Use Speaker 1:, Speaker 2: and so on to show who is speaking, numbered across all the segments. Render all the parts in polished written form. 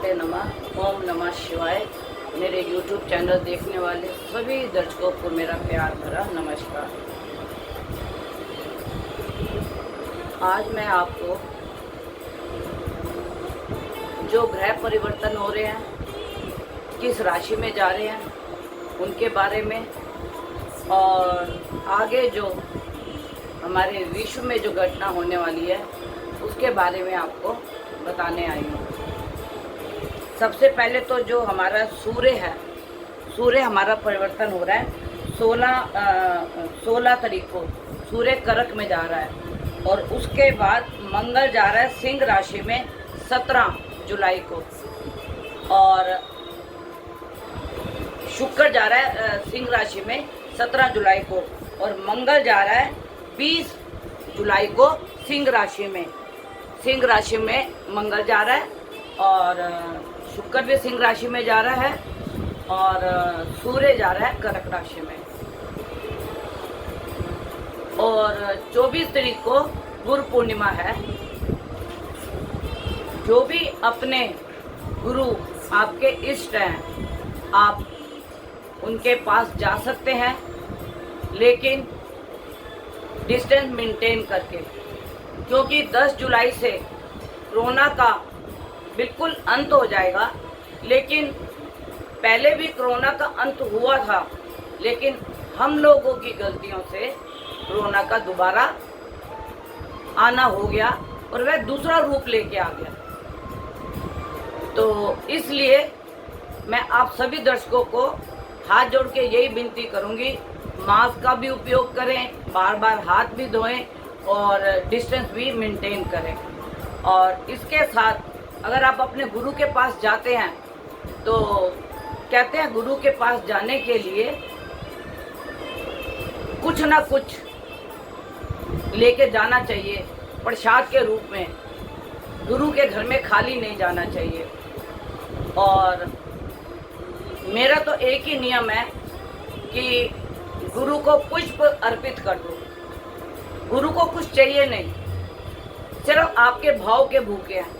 Speaker 1: गणपते नमः। ओम नमः शिवाय। मेरे YouTube चैनल देखने वाले सभी दर्शकों को मेरा प्यार भरा नमस्कार। आज मैं आपको जो ग्रह परिवर्तन हो रहे हैं, किस राशि में जा रहे हैं, उनके बारे में और आगे जो हमारे विश्व में जो घटना होने वाली है उसके बारे में आपको बताने आई हूँ। सबसे पहले तो जो हमारा सूर्य है, सूर्य हमारा परिवर्तन हो रहा है। 16 तारीख को सूर्य कर्क में जा रहा है और उसके बाद मंगल जा रहा है सिंह राशि में 17 जुलाई को और शुक्र जा रहा है सिंह राशि में 17 जुलाई को और मंगल जा रहा है 20 जुलाई को सिंह राशि में मंगल जा रहा है और शुक्र भी सिंह राशि में जा रहा है और सूर्य जा रहा है कर्क राशि में। और 24 तारीख को गुरु पूर्णिमा है। जो भी अपने गुरु आपके इष्ट हैं, आप उनके पास जा सकते हैं, लेकिन डिस्टेंस मेंटेन करके, क्योंकि 10 जुलाई से कोरोना का बिल्कुल अंत हो जाएगा। लेकिन पहले भी कोरोना का अंत हुआ था, लेकिन हम लोगों की गलतियों से कोरोना का दोबारा आना हो गया और वह दूसरा रूप लेके आ गया। तो इसलिए मैं आप सभी दर्शकों को हाथ जोड़ के यही विनती करूंगी, मास्क का भी उपयोग करें, बार बार हाथ भी धोएं और डिस्टेंस भी मेंटेन करें। और इसके साथ अगर आप अपने गुरु के पास जाते हैं तो कहते हैं गुरु के पास जाने के लिए कुछ ना कुछ लेके जाना चाहिए प्रसाद के रूप में। गुरु के घर में खाली नहीं जाना चाहिए। और मेरा तो एक ही नियम है कि गुरु को पुष्प अर्पित कर दो। गुरु को कुछ चाहिए नहीं, सिर्फ आपके भाव के भूखे हैं,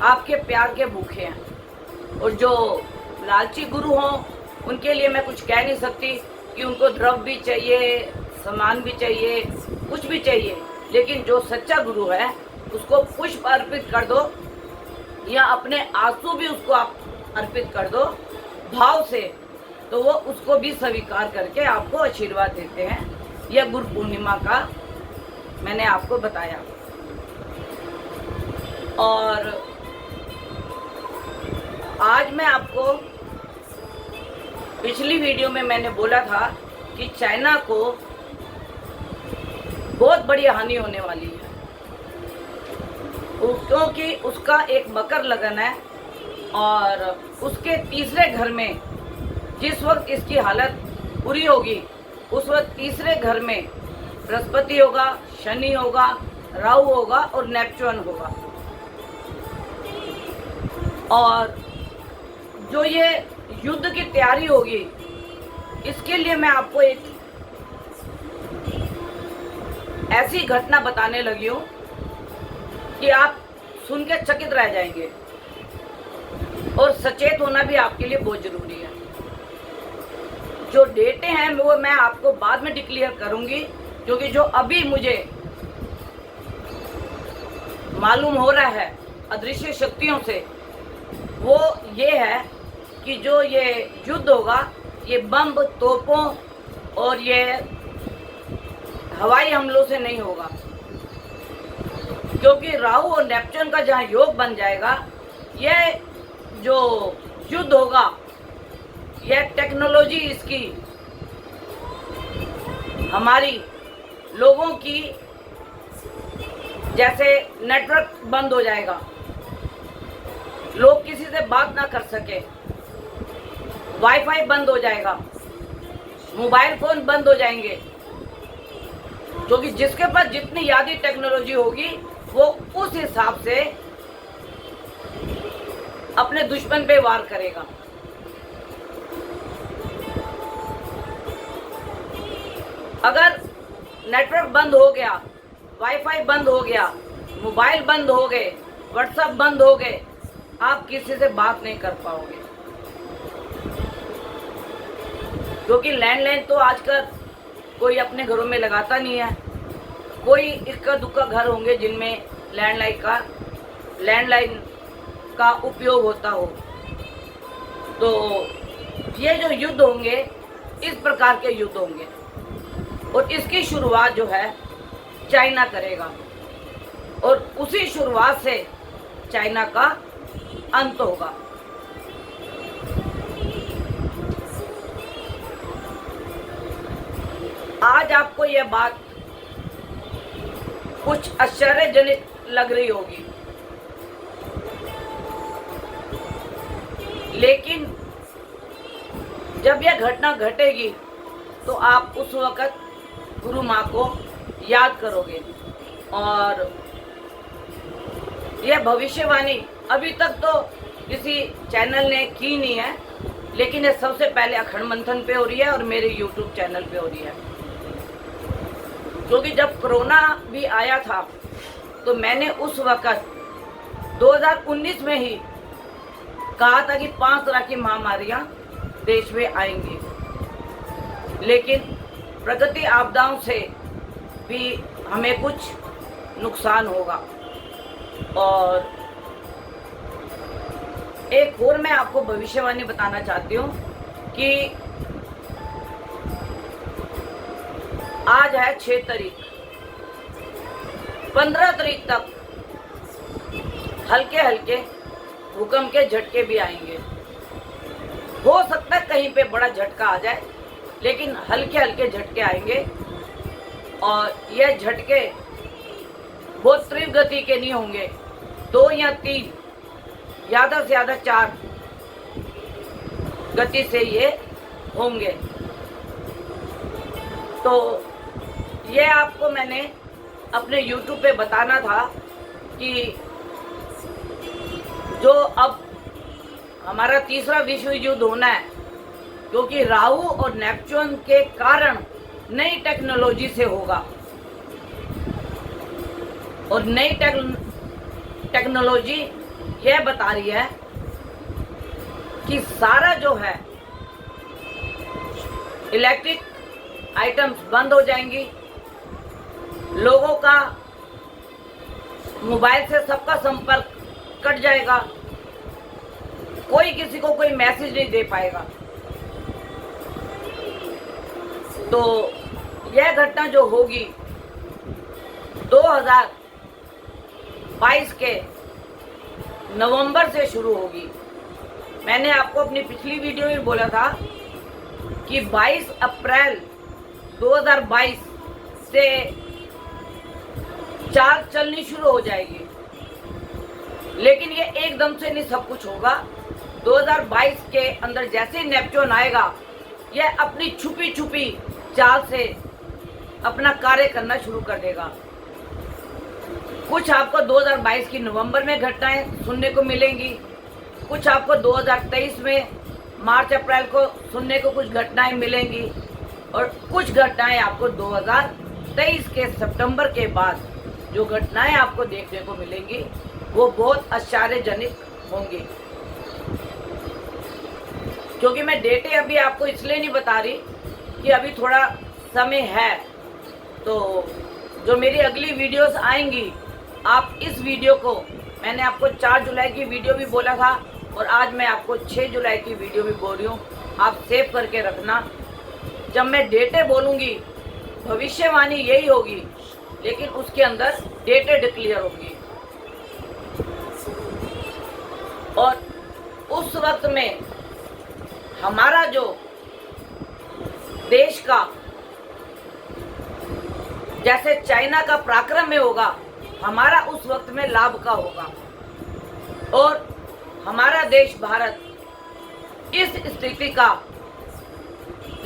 Speaker 1: आपके प्यार के भूखे हैं। और जो लालची गुरु हों उनके लिए मैं कुछ कह नहीं सकती कि उनको द्रव्य भी चाहिए, सामान भी चाहिए, कुछ भी चाहिए। लेकिन जो सच्चा गुरु है उसको पुष्प अर्पित कर दो या अपने आंसू भी उसको आप अर्पित कर दो भाव से, तो वो उसको भी स्वीकार करके आपको आशीर्वाद देते हैं। यह गुरु पूर्णिमा का मैंने आपको बताया। और आज मैं आपको पिछली वीडियो में मैंने बोला था कि चाइना को बहुत बड़ी हानि होने वाली है, क्योंकि उसका एक मकर लगन है और उसके तीसरे घर में जिस वक्त इसकी हालत पूरी होगी उस वक्त तीसरे घर में बृहस्पति होगा, शनि होगा, राहु होगा और नेपच्यून होगा। और जो ये युद्ध की तैयारी होगी, इसके लिए मैं आपको एक ऐसी घटना बताने लगी हूँ कि आप सुन के चकित रह जाएंगे। और सचेत होना भी आपके लिए बहुत जरूरी है। जो डेटें हैं वो मैं आपको बाद में डिक्लेयर करूंगी, क्योंकि जो अभी मुझे मालूम हो रहा है अदृश्य शक्तियों से, वो ये है कि जो ये युद्ध होगा ये बम, तोपों और ये हवाई हमलों से नहीं होगा, क्योंकि राहु और नेपच्यून का जहाँ योग बन जाएगा, यह जो युद्ध होगा यह टेक्नोलॉजी इसकी हमारी लोगों की, जैसे नेटवर्क बंद हो जाएगा, लोग किसी से बात ना कर सके, वाईफाई बंद हो जाएगा, मोबाइल फोन बंद हो जाएंगे, क्योंकि जिसके पास जितनी यादी टेक्नोलॉजी होगी वो उस हिसाब से अपने दुश्मन पे वार करेगा। अगर नेटवर्क बंद हो गया, वाईफाई बंद हो गया, मोबाइल बंद हो गए, व्हाट्सएप बंद हो गए, आप किसी से बात नहीं कर पाओगे, क्योंकि लैंडलाइन तो आजकल कोई अपने घरों में लगाता नहीं है। कोई इक्का दुक्का घर होंगे जिनमें लैंडलाइन का उपयोग होता हो। तो ये जो युद्ध होंगे, इस प्रकार के युद्ध होंगे, और इसकी शुरुआत जो है चाइना करेगा, और उसी शुरुआत से चाइना का अंत होगा। आज आपको यह बात कुछ आश्चर्यजनक लग रही होगी, लेकिन जब यह घटना घटेगी तो आप उस वक़्त गुरु माँ को याद करोगे। और यह भविष्यवाणी अभी तक तो किसी चैनल ने की नहीं है, लेकिन ये सबसे पहले अखंड मंथन पे हो रही है और मेरे YouTube चैनल पे हो रही है। क्योंकि जब कोरोना भी आया था तो मैंने उस वक़्त 2019 में ही कहा था कि 5 तरह की महामारियां देश में आएंगी, लेकिन प्रकृति आपदाओं से भी हमें कुछ नुकसान होगा। और एक और मैं आपको भविष्यवाणी बताना चाहती हूँ कि आज है 6 तारीख, 15 तारीख तक हल्के हल्के भूकंप के झटके भी आएंगे। हो सकता है कहीं पे बड़ा झटका आ जाए, लेकिन हल्के हल्के झटके आएंगे, और यह झटके बहुत तीव्र गति के नहीं होंगे। 2 या 3, ज़्यादा से ज़्यादा 4 गति से ये होंगे। तो ये आपको मैंने अपने YouTube पे बताना था कि जो अब हमारा तीसरा विश्व युद्ध होना है, क्योंकि राहु और नेपच्यून के कारण नई टेक्नोलॉजी से होगा, और नई टेक्नोलॉजी यह बता रही है कि सारा जो है इलेक्ट्रिक आइटम्स बंद हो जाएंगी, लोगों का मोबाइल से सबका संपर्क कट जाएगा, कोई किसी को कोई मैसेज नहीं दे पाएगा। तो यह घटना जो होगी 2022 के नवंबर से शुरू होगी। मैंने आपको अपनी पिछली वीडियो में बोला था कि 22 अप्रैल 2022 से चाल चलनी शुरू हो जाएगी, लेकिन ये एकदम से नहीं सब कुछ होगा। 2022 के अंदर जैसे ही नेपच्यून आएगा, यह अपनी छुपी छुपी चाल से अपना कार्य करना शुरू कर देगा। कुछ आपको 2022 की नवंबर में घटनाएं सुनने को मिलेंगी, कुछ आपको 2023 में मार्च अप्रैल को सुनने को कुछ घटनाएं मिलेंगी, और कुछ घटनाएं आपको 2023 के सितंबर के बाद जो घटनाएं आपको देखने को मिलेंगी वो बहुत आश्चर्यजनक होंगी। क्योंकि मैं डेटे अभी आपको इसलिए नहीं बता रही कि अभी थोड़ा समय है, तो जो मेरी अगली वीडियोस आएंगी, आप इस वीडियो को, मैंने आपको 4 जुलाई की वीडियो भी बोला था और आज मैं आपको 6 जुलाई की वीडियो भी बोल रही हूँ, आप सेव करके रखना। जब मैं डेटे बोलूँगी, भविष्यवाणी यही होगी, लेकिन उसके अंदर डेटे डिक्लेयर होंगी, और उस वक्त में हमारा जो देश का, जैसे चाइना का पराक्रम में होगा, हमारा उस वक्त में लाभ का होगा, और हमारा देश भारत इस स्थिति का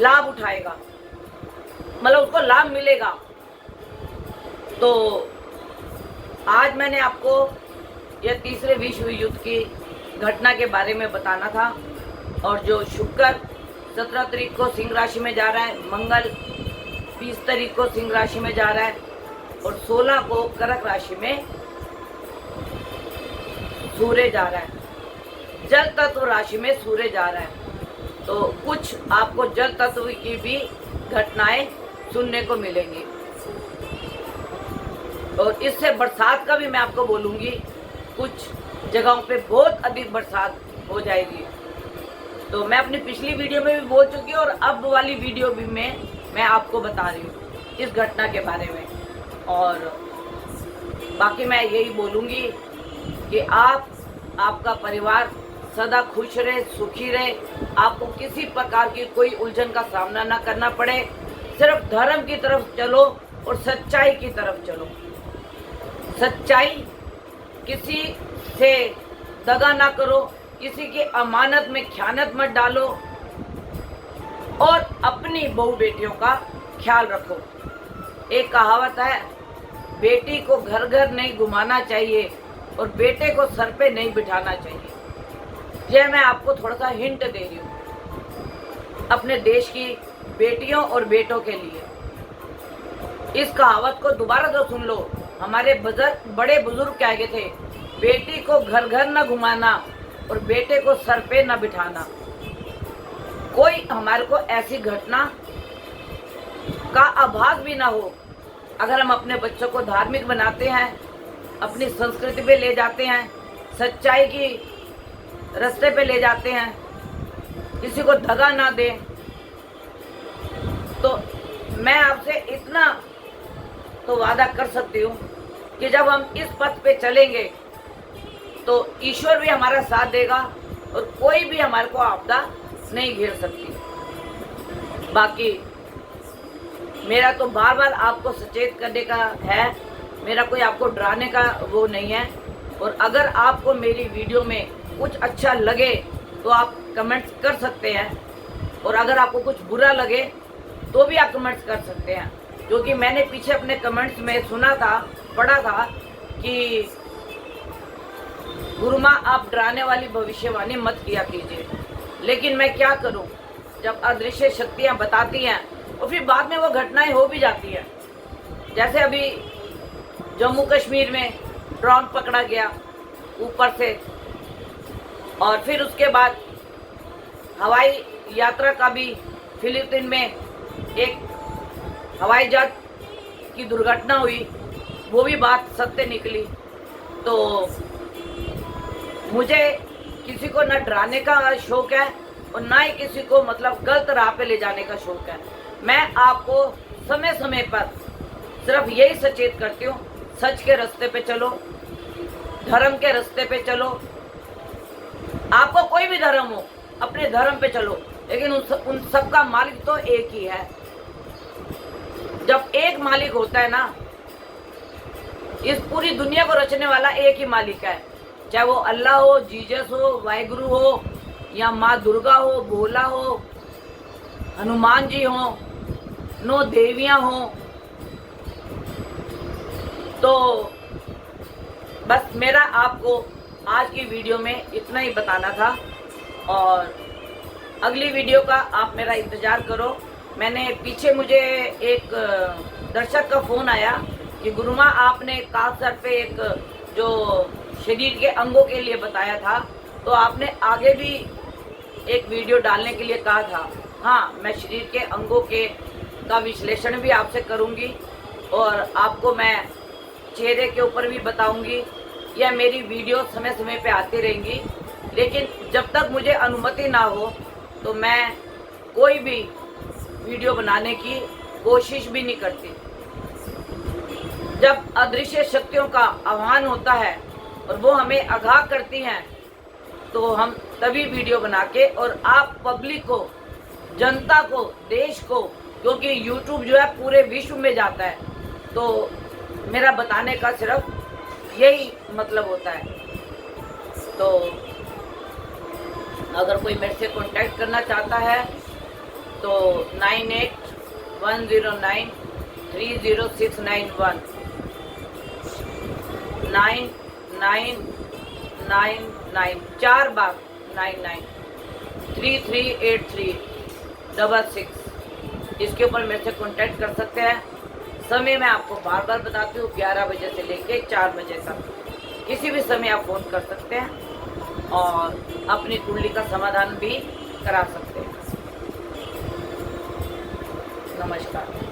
Speaker 1: लाभ उठाएगा, मतलब उसको लाभ मिलेगा। तो आज मैंने आपको यह तीसरे विश्व युद्ध की घटना के बारे में बताना था। और जो शुक्र 17 तारीख को सिंह राशि में जा रहा है, मंगल 20 तारीख को सिंह राशि में जा रहा है, और 16 को कर्क राशि में सूर्य जा रहा है। जल तत्व राशि में सूर्य जा रहा है, तो कुछ आपको जल तत्व की भी घटनाएं सुनने को मिलेंगी। और इससे बरसात का भी मैं आपको बोलूँगी, कुछ जगहों पे बहुत अधिक बरसात हो जाएगी। तो मैं अपनी पिछली वीडियो में भी बोल चुकी हूँ और अब वाली वीडियो भी मैं आपको बता रही हूँ इस घटना के बारे में। और बाकी मैं यही बोलूँगी कि आपका परिवार सदा खुश रहे, सुखी रहे, आपको किसी प्रकार की कोई उलझन का सामना ना करना पड़े। सिर्फ धर्म की तरफ चलो और सच्चाई की तरफ चलो। सच्चाई, किसी से दगा ना करो, किसी की अमानत में खयानत मत डालो और अपनी बहू बेटियों का ख्याल रखो। एक कहावत है, बेटी को घर घर नहीं घुमाना चाहिए और बेटे को सर पे नहीं बिठाना चाहिए। यह मैं आपको थोड़ा सा हिंट दे रही हूँ अपने देश की बेटियों और बेटों के लिए। इस कहावत को दोबारा तो सुन लो। हमारे बड़े बुजुर्ग कह गए थे, बेटी को घर घर न घुमाना और बेटे को सर पे न बिठाना। कोई हमारे को ऐसी घटना का आभास भी ना हो। अगर हम अपने बच्चों को धार्मिक बनाते हैं, अपनी संस्कृति पे ले जाते हैं, सच्चाई की रास्ते पे ले जाते हैं, किसी को दगा ना दें, तो मैं आपसे इतना तो वादा कर सकती हूँ कि जब हम इस पथ पे चलेंगे तो ईश्वर भी हमारा साथ देगा और कोई भी हमारे को आपदा नहीं घेर सकती। बाकी मेरा तो बार बार आपको सचेत करने का है, मेरा कोई आपको डराने का वो नहीं है। और अगर आपको मेरी वीडियो में कुछ अच्छा लगे तो आप कमेंट्स कर सकते हैं, और अगर आपको कुछ बुरा लगे तो भी आप कमेंट्स कर सकते हैं। क्योंकि मैंने पीछे अपने कमेंट्स में सुना था, पढ़ा था कि गुरु माँ आप डराने वाली भविष्यवाणी मत किया कीजिए। लेकिन मैं क्या करूं, जब अदृश्य शक्तियां बताती हैं और फिर बाद में वो घटनाएं हो भी जाती हैं। जैसे अभी जम्मू कश्मीर में ड्रोन पकड़ा गया ऊपर से, और फिर उसके बाद हवाई यात्रा का भी फिलीपींस में एक हवाई जहाज की दुर्घटना हुई, वो भी बात सत्य निकली। तो मुझे किसी को न डराने का शौक है और ना ही किसी को मतलब गलत राह पे ले जाने का शौक है। मैं आपको समय समय पर सिर्फ यही सचेत करती हूँ, सच के रास्ते पे चलो, धर्म के रास्ते पे चलो। आपको कोई भी धर्म हो, अपने धर्म पे चलो, लेकिन उन सबका मालिक तो एक ही है। जब एक मालिक होता है ना, इस पूरी दुनिया को रचने वाला एक ही मालिक है, चाहे वो अल्लाह हो, जीसस हो, वाहिगुरु हो, या माँ दुर्गा हो, भोला हो, हनुमान जी हो, 9 देवियां हो। तो बस मेरा आपको आज की वीडियो में इतना ही बताना था, और अगली वीडियो का आप मेरा इंतज़ार करो। मैंने पीछे मुझे एक दर्शक का फ़ोन आया कि गुरुमा आपने खास तौर पे एक जो शरीर के अंगों के लिए बताया था, तो आपने आगे भी एक वीडियो डालने के लिए कहा था। हाँ, मैं शरीर के अंगों का विश्लेषण भी आपसे करूँगी और आपको मैं चेहरे के ऊपर भी बताऊँगी। यह मेरी वीडियो समय समय पे आती रहेंगी, लेकिन जब तक मुझे अनुमति ना हो तो मैं कोई भी वीडियो बनाने की कोशिश भी नहीं करती। जब अदृश्य शक्तियों का आह्वान होता है और वो हमें आगाह करती हैं, तो हम तभी वीडियो बना के, और आप पब्लिक को, जनता को, देश को, क्योंकि यूट्यूब जो है पूरे विश्व में जाता है, तो मेरा बताने का सिर्फ यही मतलब होता है। तो अगर कोई मेरे से कांटेक्ट करना चाहता है तो 9810930691 9999 4 बार 99338366। इसके ऊपर मेरे से कांटेक्ट कर सकते हैं। समय मैं आपको बार बार बताती हूँ, 11 बजे से लेके 4 बजे तक किसी भी समय आप फ़ोन कर सकते हैं। और अपनी कुंडली का समाधान भी करा सकते हैं। नमस्कार।